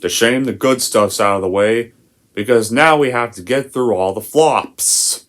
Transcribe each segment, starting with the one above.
The shame the good stuff's out of the way, because now we have to get through all the flops.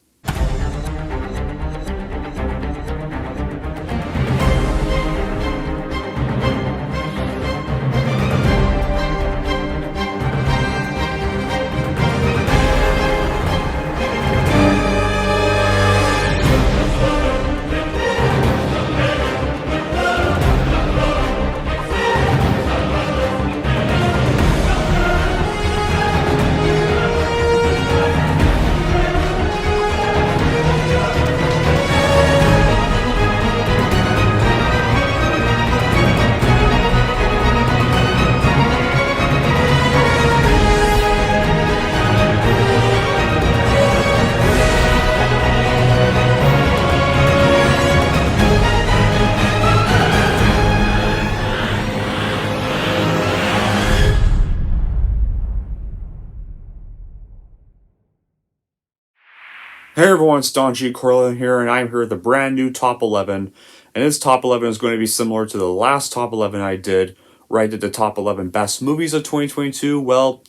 Hey everyone, it's Don G. Corleone here, and I'm here with the brand new Top 11. And this Top 11 is going to be similar to the last Top 11 I did, where I did the Top 11 Best Movies of 2022. Well,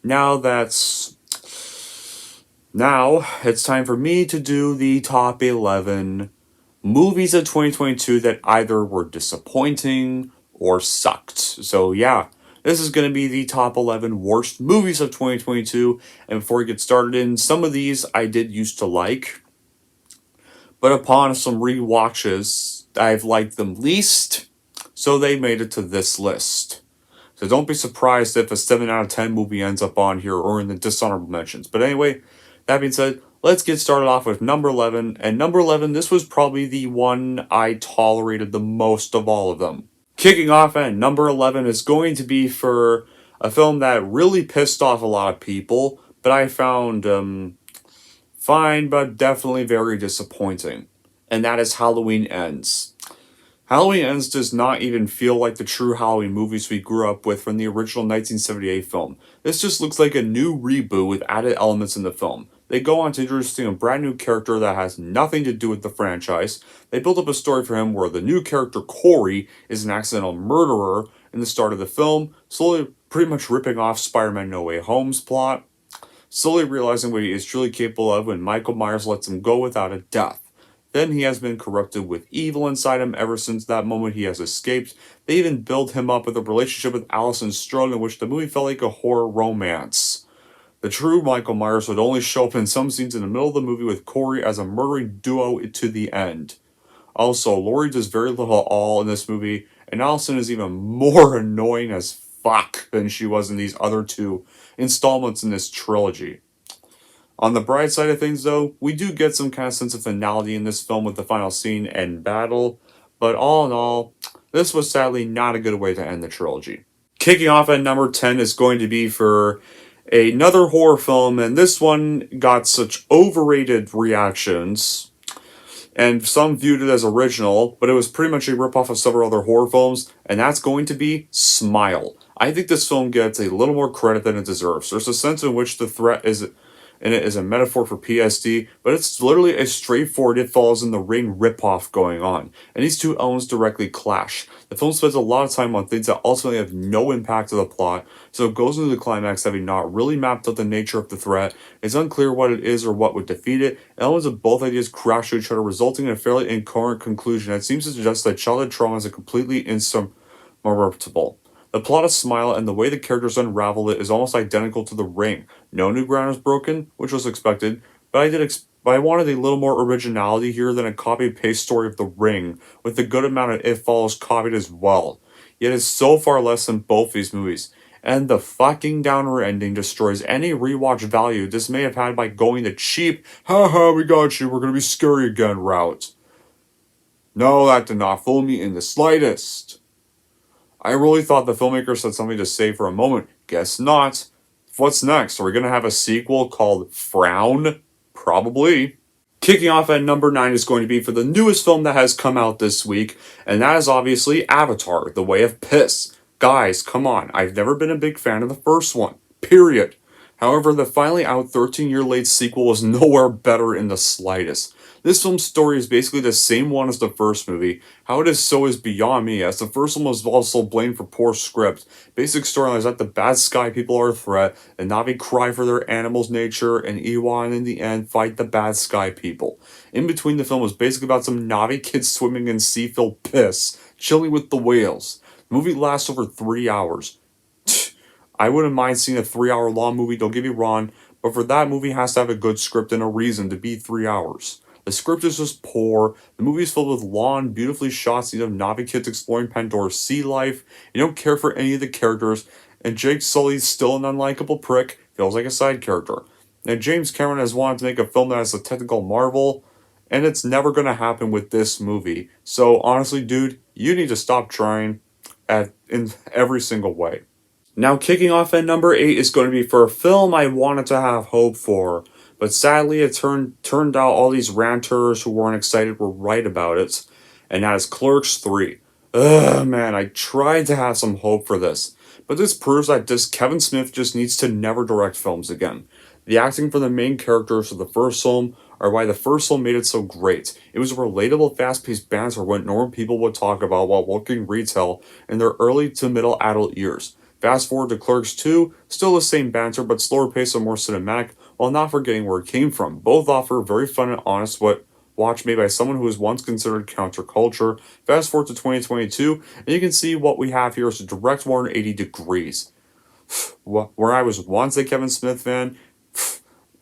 now it's time for me to do the Top 11 Movies of 2022 that either were disappointing or sucked. So yeah, this is going to be the top 11 worst movies of 2022. And before we get started in, some of these I did used to like, but upon some rewatches, I've liked them least, so they made it to this list. So don't be surprised if a 7 out of 10 movie ends up on here or in the dishonorable mentions. But anyway, that being said, let's get started off with number 11. And number 11, this was probably the one I tolerated the most of all of them. Kicking off at number 11 is going to be for a film that really pissed off a lot of people, but I found fine, but definitely very disappointing. And that is Halloween Ends. Halloween Ends does not even feel like the true Halloween movies we grew up with from the original 1978 film. This just looks like a new reboot with added elements in the film. They go on to introducing a brand new character that has nothing to do with the franchise. They build up a story for him where the new character, Corey, is an accidental murderer in the start of the film, slowly pretty much ripping off Spider-Man No Way Home's plot, slowly realizing what he is truly capable of when Michael Myers lets him go without a death. Then he has been corrupted with evil inside him ever since that moment he has escaped. They even build him up with a relationship with Alison Strode in which the movie felt like a horror romance. The true Michael Myers would only show up in some scenes in the middle of the movie with Corey as a murdering duo to the end. Also, Laurie does very little at all in this movie, and Alison is even more annoying as fuck than she was in these other two installments in this trilogy. On the bright side of things, though, we do get some kind of sense of finality in this film with the final scene and battle, but all in all, this was sadly not a good way to end the trilogy. Kicking off at number 10 is going to be for another horror film, and this one got such overrated reactions, and some viewed it as original, but it was pretty much a ripoff of several other horror films, and that's going to be Smile. I think this film gets a little more credit than it deserves. There's a sense in which the threat in it is a metaphor for PSD, but it's literally a straightforward It Follows in the Ring ripoff going on, and these two elements directly clash. The film spends a lot of time on things that ultimately have no impact to the plot, so it goes into the climax having not really mapped out the nature of the threat. It's unclear what it is or what would defeat it. Elements of both ideas crash to each other, resulting in a fairly incoherent conclusion that seems to suggest that childhood trauma is a completely insurmountable. The plot of Smile and the way the characters unravel it is almost identical to The Ring. No new ground is broken, which was expected, but I wanted a little more originality here than a copy-paste story of The Ring, with a good amount of It Follows copied as well. Yet it's so far less than both these movies. And the fucking downer ending destroys any rewatch value this may have had by going the cheap, haha, we got you, we're gonna be scary again route. No, that did not fool me in the slightest. I really thought the filmmakers had something to say for a moment. Guess not. What's next? Are we going to have a sequel called Frown? Probably. Kicking off at number 9 is going to be for the newest film that has come out this week, and that is obviously Avatar, The Way of Piss. Guys, come on. I've never been a big fan of the first one. Period. However, the finally out 13-year late sequel was nowhere better in the slightest. This film's story is basically the same one as the first movie. How it is so is beyond me, as the first one was also blamed for poor script. Basic storyline is that the bad sky people are a threat, and Navi cry for their animals' nature, and Ewan in the end fight the bad sky people. In between, the film was basically about some Navi kids swimming in sea-filled piss, chilling with the whales. The movie lasts over 3 hours. I wouldn't mind seeing a 3 hour long movie, don't get me wrong, but for that movie has to have a good script and a reason to be 3 hours. The script is just poor. The movie is filled with long, beautifully shot scenes of Navi kids exploring Pandora's sea life. You don't care for any of the characters, and Jake Sully's still an unlikable prick, feels like a side character. And James Cameron has wanted to make a film that is a technical marvel, and it's never going to happen with this movie. So honestly, dude, you need to stop trying in every single way. Now, kicking off at number 8 is going to be for a film I wanted to have hope for, but sadly, it turned out all these ranters who weren't excited were right about it, and that is Clerks 3. Ugh, man, I tried to have some hope for this, but this proves that Kevin Smith just needs to never direct films again. The acting for the main characters of the first film are why the first film made it so great. It was a relatable, fast-paced banter what normal people would talk about while working retail in their early to middle adult years. Fast forward to Clerks 2, still the same banter, but slower pace and more cinematic, while not forgetting where it came from. Both offer very fun and honest watch made by someone who was once considered counterculture. Fast forward to 2022, and you can see what we have here is a direct 180 degrees. Where I was once a Kevin Smith fan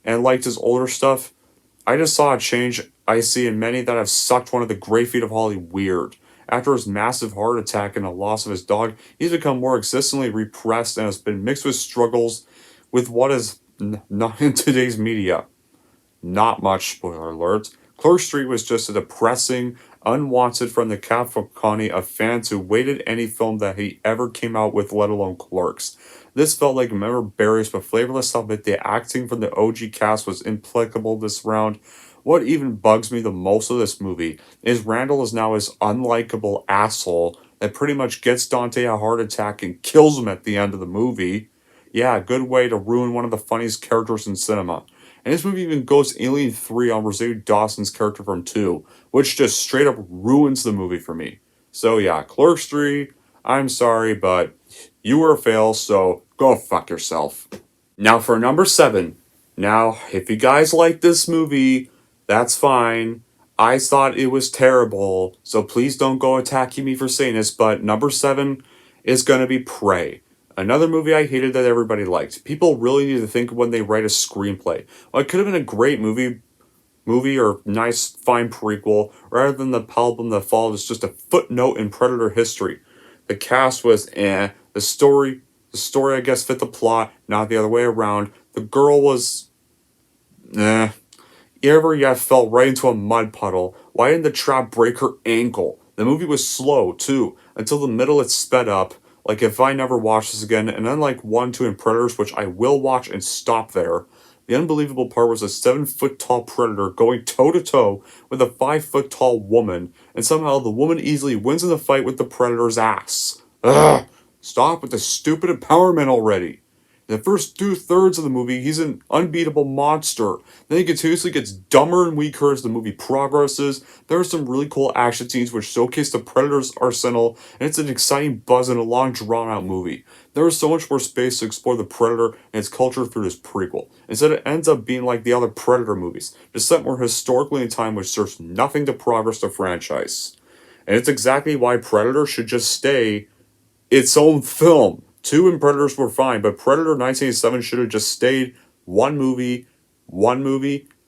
and liked his older stuff, I just saw a change I see in many that have sucked one of the great feet of Holly weird. After his massive heart attack and the loss of his dog, he's become more existentially repressed and has been mixed with struggles with what is not in today's media. Not much, spoiler alert. Clerk Street was just a depressing, unwanted from the cacophony of fans who waited any film that he ever came out with, let alone Clerks. This felt like memorabilious but flavorless, albeit the acting from the OG cast was impeccable this round. What even bugs me the most of this movie is Randall is now his unlikable asshole that pretty much gets Dante a heart attack and kills him at the end of the movie. Yeah, good way to ruin one of the funniest characters in cinema. And this movie even goes Alien 3 on Rosario Dawson's character from 2, which just straight up ruins the movie for me. So yeah, Clerks 3, I'm sorry, but you were a fail, so go fuck yourself. Now for number 7. Now, if you guys like this movie, that's fine. I thought it was terrible, so please don't go attacking me for saying this, but number 7 is gonna be Prey. Another movie I hated that everybody liked. People really need to think when they write a screenplay. Well, it could have been a great movie or nice, fine prequel, rather than the album that followed is just a footnote in Predator history. The cast was eh. The story I guess fit the plot, not the other way around. The girl was eh. Ever yet fell right into a mud puddle. Why didn't the trap break her ankle? The movie was slow, too, until the middle it sped up. Like, if I never watch this again, and unlike 1, 2, and Predators, which I will watch and stop there, the unbelievable part was a 7-foot tall Predator going toe to toe with a 5-foot tall woman, and somehow the woman easily wins in the fight with the Predator's ass. Ugh! Stop with the stupid empowerment already. In the first 2/3 of the movie, he's an unbeatable monster. Then he continuously gets dumber and weaker as the movie progresses. There are some really cool action scenes which showcase the Predator's arsenal, and it's an exciting buzz and a long drawn-out movie. There is so much more space to explore the Predator and its culture through this prequel. Instead, it ends up being like the other Predator movies, just set more historically in time which serves nothing to progress the franchise. And it's exactly why Predator should just stay its own film. 2 and Predators were fine, but Predator 1987 should have just stayed one movie,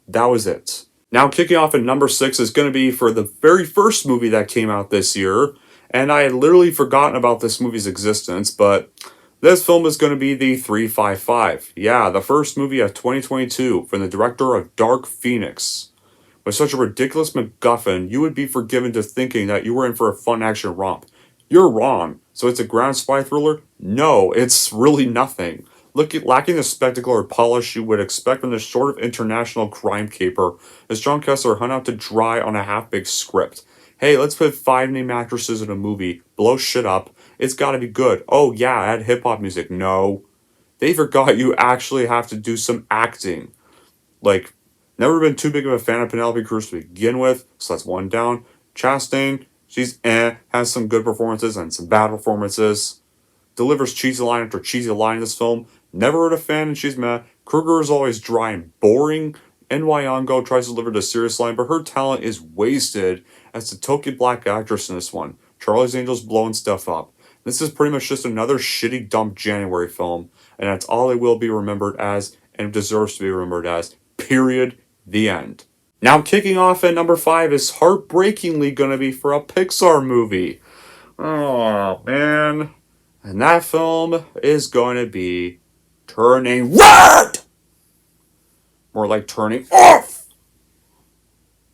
that was it. Now kicking off at number 6 is going to be for the very first movie that came out this year, and I had literally forgotten about this movie's existence, but this film is going to be the 355. Yeah, the first movie of 2022 from the director of Dark Phoenix. With such a ridiculous MacGuffin, you would be forgiven to thinking that you were in for a fun action romp. You're wrong. So it's a ground spy thriller? No, it's really nothing. Lacking the spectacle or polish you would expect from this sort of international crime caper, as John Kessler hung out to dry on a half-baked script. Hey, let's put 5 name actresses in a movie, blow shit up, it's gotta be good. Oh yeah, add hip-hop music. No. They forgot you actually have to do some acting. Like, Never been too big of a fan of Penelope Cruz to begin with, so that's one down. Chastain, she's has some good performances and some bad performances. Delivers cheesy line after cheesy line in this film. Never a fan and she's meh. Kruger is always dry and boring. Nyong'o tries to deliver the serious line, but her talent is wasted as the token black actress in this one. Charlie's Angels blowing stuff up. This is pretty much just another shitty dump January film, and that's all it will be remembered as, and it deserves to be remembered as. Period. The end. Now kicking off at number 5 is heartbreakingly gonna be for a Pixar movie. Oh man. And that film is going to be Turning Red! More like turning off!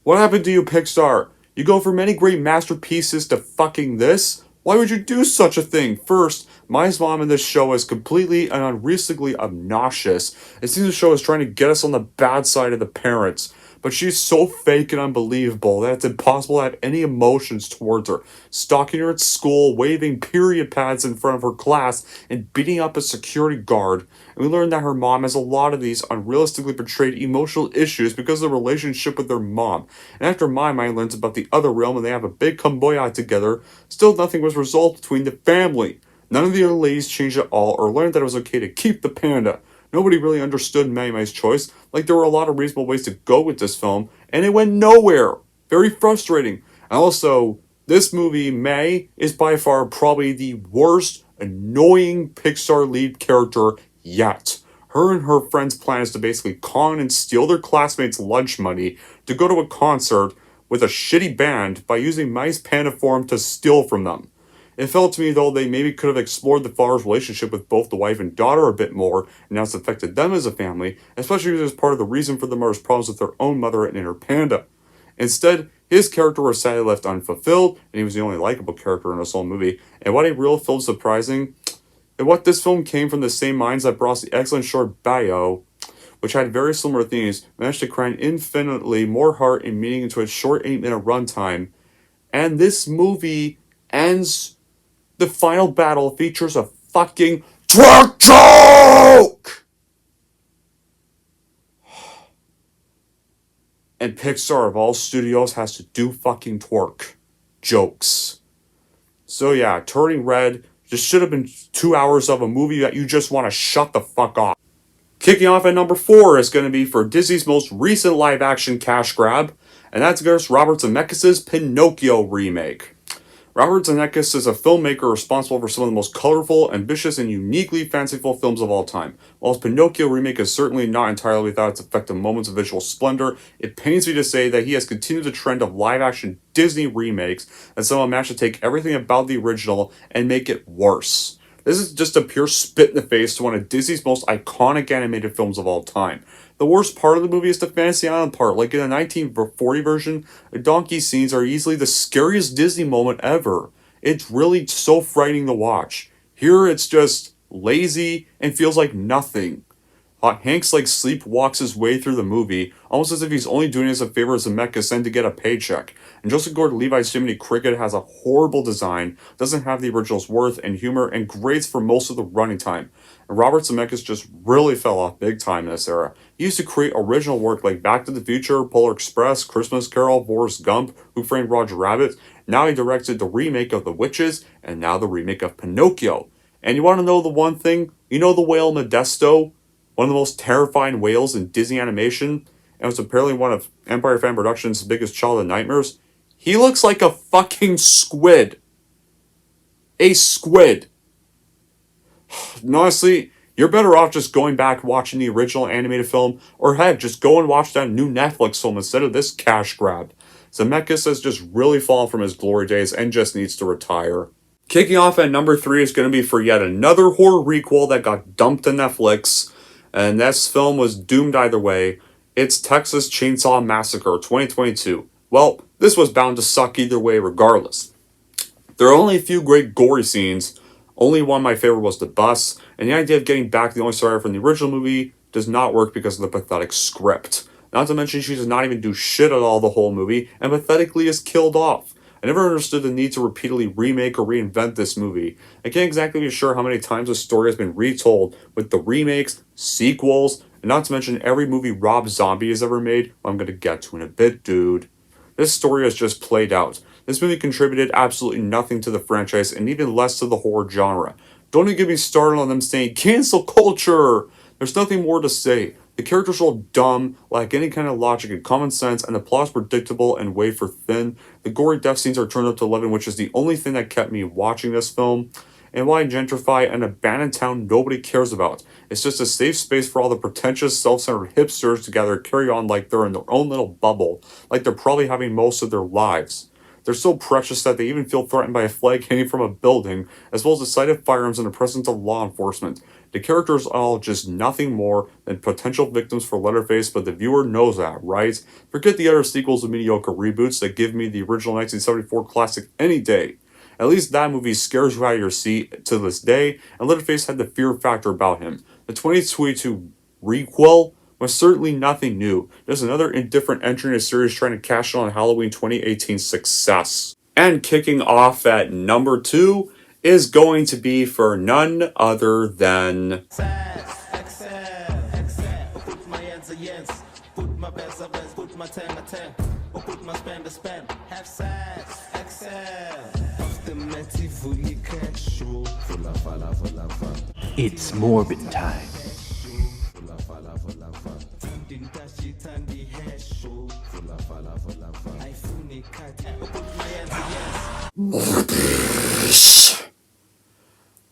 What happened to you, Pixar? You go from many great masterpieces to fucking this? Why would you do such a thing? First, Mai's mom in this show is completely and unrealistically obnoxious. It seems the show is trying to get us on the bad side of the parents. But she's so fake and unbelievable that it's impossible to have any emotions towards her. Stalking her at school, waving period pads in front of her class, and beating up a security guard. And we learn that her mom has a lot of these unrealistically portrayed emotional issues because of the relationship with their mom. And after Mai learns about the other realm and they have a big kumbaya together, still nothing was resolved between the family. None of the other ladies changed at all or learned that it was okay to keep the panda. Nobody really understood Mai's choice. Like, there were a lot of reasonable ways to go with this film, and it went nowhere. Very frustrating. And also, this movie, Mai, is by far probably the worst, annoying Pixar lead character yet. Her and her friends' plan is to basically con and steal their classmates' lunch money to go to a concert with a shitty band by using Mai's panda form to steal from them. It felt to me, though, they maybe could have explored the father's relationship with both the wife and daughter a bit more, and how it's affected them as a family, especially because it's part of the reason for the mother's problems with their own mother and inner panda. Instead, his character was sadly left unfulfilled, and he was the only likable character in this whole movie. And what a real film surprising, and what this film came from the same minds that brought us the excellent short Bayo, which had very similar themes, managed to cram infinitely more heart and meaning into its short 8-minute runtime. And this movie ends. The final battle features a fucking twerk joke! And Pixar of all studios has to do fucking twerk jokes. So yeah, Turning Red just should have been 2 hours of a movie that you just want to shut the fuck off. Kicking off at number 4 is going to be for Disney's most recent live-action cash grab, and that's Robert Zemeckis' Pinocchio remake. Robert Zemeckis is a filmmaker responsible for some of the most colorful, ambitious, and uniquely fanciful films of all time. While his Pinocchio remake is certainly not entirely without its effective moments of visual splendor, it pains me to say that he has continued the trend of live-action Disney remakes that somehow managed to take everything about the original and make it worse. This is just a pure spit in the face to one of Disney's most iconic animated films of all time. The worst part of the movie is the Fantasy Island part. Like in the 1940 version, the donkey scenes are easily the scariest Disney moment ever. It's really so frightening to watch. Here it's just lazy and feels like nothing. Hanks sleepwalks his way through the movie, almost as if he's only doing it as a favor of Zemeckis and to get a paycheck. And Joseph Gordon-Levi's Jiminy Cricket has a horrible design, doesn't have the original's worth and humor, and grades for most of the running time. And Robert Zemeckis just really fell off big time in this era. He used to create original work like Back to the Future, Polar Express, Christmas Carol, Forrest Gump, Who Framed Roger Rabbit. Now he directed the remake of The Witches, and now the remake of Pinocchio. And you want to know the one thing? You know the whale Modesto? One of the most terrifying whales in Disney animation, and was apparently one of Empire Fan Productions' biggest childhood nightmares. He looks like a fucking squid. A squid. And honestly, you're better off just going back watching the original animated film, or heck, just go and watch that new Netflix film instead of this cash grab. Zemeckis has just really fallen from his glory days and just needs to retire. Kicking off at number 3 is going to be for yet another horror requel that got dumped to Netflix. And this film was doomed either way. It's Texas Chainsaw Massacre 2022. Well, this was bound to suck either way regardless. There are only a few great gory scenes. Only one my favorite was the bus. And the idea of getting back the only survivor from the original movie does not work because of the pathetic script. Not to mention she does not even do shit at all the whole movie and pathetically is killed off. I never understood the need to repeatedly remake or reinvent this movie. I can't exactly be sure how many times the story has been retold with the remakes, sequels, and and not to mention every movie Rob Zombie has ever made, I'm gonna get to in a bit, dude. This story has just played out. This movie contributed absolutely nothing to the franchise and even less to the horror genre. Don't even get me started on them saying cancel culture! There's nothing more to say. The characters are all dumb, lack any kind of logic and common sense, and the plot's predictable and wafer thin. The gory death scenes are turned up to 11, which is the only thing that kept me watching this film. And why gentrify an abandoned town nobody cares about? It's just a safe space for all the pretentious, self-centered hipsters to gather carry on like they're in their own little bubble, like they're probably having most of their lives. They're so precious that they even feel threatened by a flag hanging from a building, as well as the sight of firearms and the presence of law enforcement. The characters are all just nothing more than potential victims for Leatherface, but the viewer knows that, right? Forget the other sequels of mediocre reboots that give me the original 1974 classic any day. At least that movie scares you out of your seat to this day, and Leatherface had the fear factor about him. The 2022 requel was certainly nothing new, just another indifferent entry in a series trying to cash in on Halloween 2018's success. And kicking off at number 2 is going to be for none other than... It's morbid time.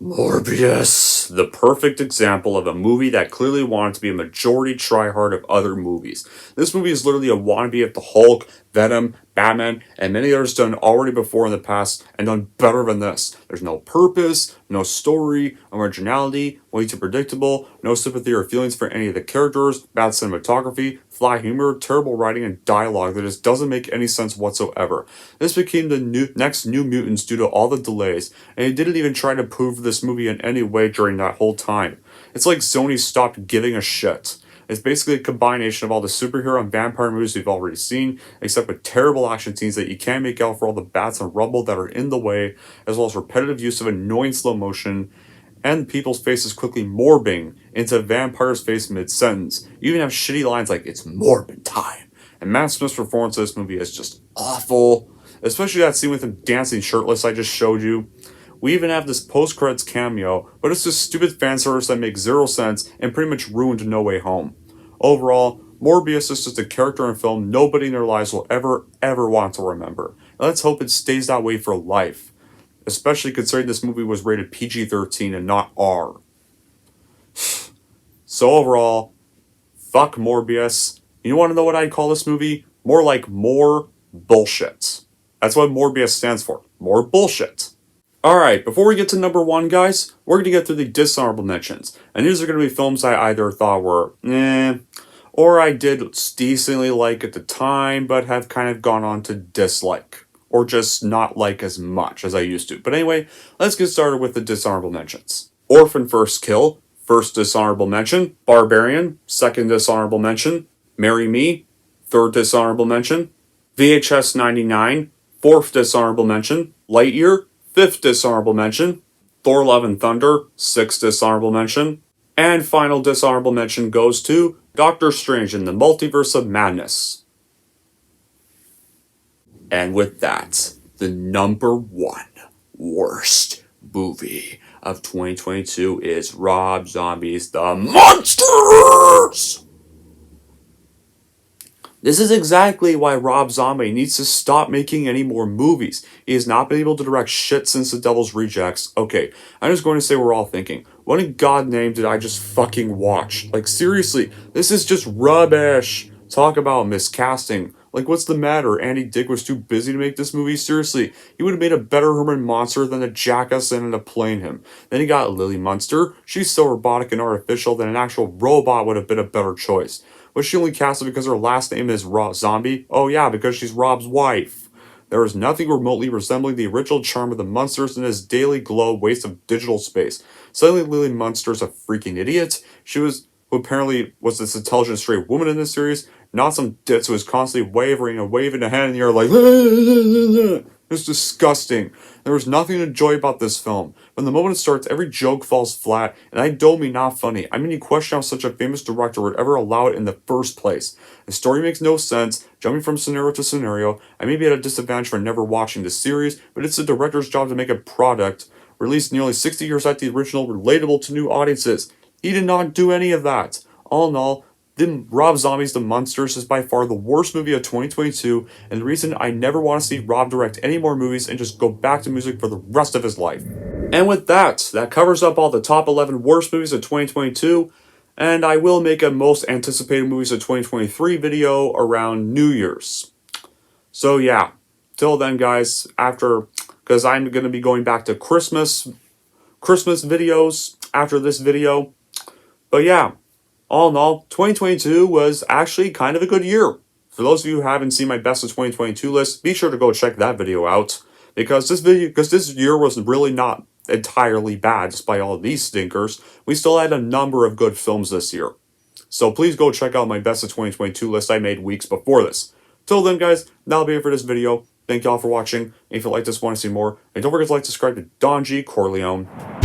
Morbius, the perfect example of a movie that clearly wanted to be a majority tryhard of other movies. This movie is literally a wannabe of the Hulk, Venom, Batman, and many others done already before in the past and done better than this. There's no purpose, no story, originality, way too predictable, no sympathy or feelings for any of the characters, bad cinematography, fly humor, terrible writing, and dialogue that just doesn't make any sense whatsoever. This became the next New Mutants due to all the delays, and it didn't even try to prove this movie in any way during that whole time. It's like Sony stopped giving a shit. It's basically a combination of all the superhero and vampire movies we've already seen, except with terrible action scenes that you can't make out for all the bats and rubble that are in the way, as well as repetitive use of annoying slow motion, and people's faces quickly morbing into a vampire's face mid-sentence. You even have shitty lines like, "It's morbid time." And Matt Smith's performance in this movie is just awful, especially that scene with him dancing shirtless I just showed you. We even have this post-credits cameo, but it's just stupid fan service that makes zero sense and pretty much ruined No Way Home. Overall, Morbius is just a character in film nobody in their lives will ever want to remember. And let's hope it stays that way for life, especially considering this movie was rated PG-13 and not R. So overall, fuck Morbius. You want to know what I'd call this movie? More like more bullshit. That's what Morbius stands for. More bullshit. Alright, before we get to number 1, guys, we're going to get through the dishonorable mentions. And these are going to be films I either thought were or I did decently like at the time, but have kind of gone on to dislike. Or just not like as much as I used to. But anyway, let's get started with the dishonorable mentions. Orphan First Kill, first dishonorable mention. Barbarian, second dishonorable mention. Marry Me, third dishonorable mention. VHS 99, fourth dishonorable mention. Lightyear, fifth dishonorable mention. Thor Love and Thunder, sixth dishonorable mention. And final dishonorable mention goes to Doctor Strange in the Multiverse of Madness. And with that, the number 1 worst movie of 2022 is Rob Zombie's The Monsters! This is exactly why Rob Zombie needs to stop making any more movies. He has not been able to direct shit since The Devil's Rejects. Okay, I'm just going to say we're all thinking, what in God's name did I just fucking watch? Like, seriously, this is just rubbish. Talk about miscasting. Like, what's the matter? Andy Dick was too busy to make this movie? Seriously, he would have made a better Herman Monster than the jackass that ended up playing him. Then he got Lily Munster. She's so robotic and artificial that an actual robot would have been a better choice. Was she only casted because her last name is Rob Zombie? Oh yeah, because she's Rob's wife. There is nothing remotely resembling the original charm of the Munsters in this daily glow waste of digital space. Suddenly Lily Munster's a freaking idiot. Who who apparently was this intelligent straight woman in this series, not some ditz who is constantly wavering and waving a hand in the air like, it's disgusting. There was nothing to enjoy about this film. From the moment it starts, every joke falls flat, and I don't mean not funny. I mean you question how such a famous director would ever allow it in the first place. The story makes no sense, jumping from scenario to scenario. I may be at a disadvantage for never watching this series, but it's the director's job to make a product released nearly 60 years after the original relatable to new audiences. He did not do any of that. All in all, Rob Zombie's The Munsters is by far the worst movie of 2022, and the reason I never want to see Rob direct any more movies and just go back to music for the rest of his life. And with that, that covers up all the top 11 worst movies of 2022, and I will make a most anticipated movies of 2023 video around New Year's. So yeah, till then guys, because I'm going to be going back to Christmas videos after this video. But yeah, all in all, 2022 was actually kind of a good year. For those of you who haven't seen my best of 2022 list, be sure to go check that video out. Because this year was really not entirely bad despite all of these stinkers. We still had a number of good films this year. So please go check out my best of 2022 list I made weeks before this. Till then guys, that'll be it for this video. Thank y'all for watching. And if you like this, want to see more, and don't forget to like, subscribe to Don G. Corleone.